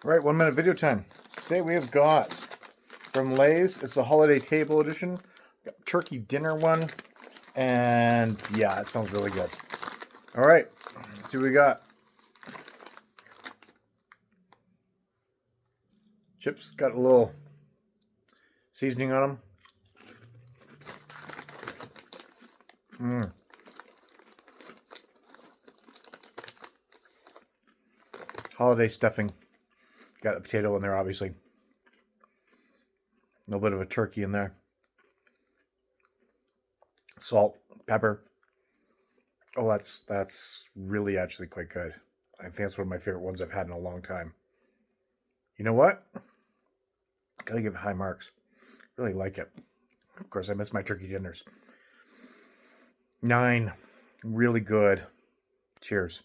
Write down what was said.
All right, 1 minute video time. Today we have got from Lay's. It's a holiday table edition. Got turkey dinner one. And yeah, it sounds really good. All right, let's see what we got. Chips got a little seasoning on them. Holiday stuffing. Got a potato in there, obviously. A little bit of a turkey in there. Salt, pepper. Oh, that's really actually quite good. I think that's one of my favorite ones I've had in a long time. You know what? Gotta give it high marks. Really like it. Of course, I miss my turkey dinners. 9. Really good. Cheers.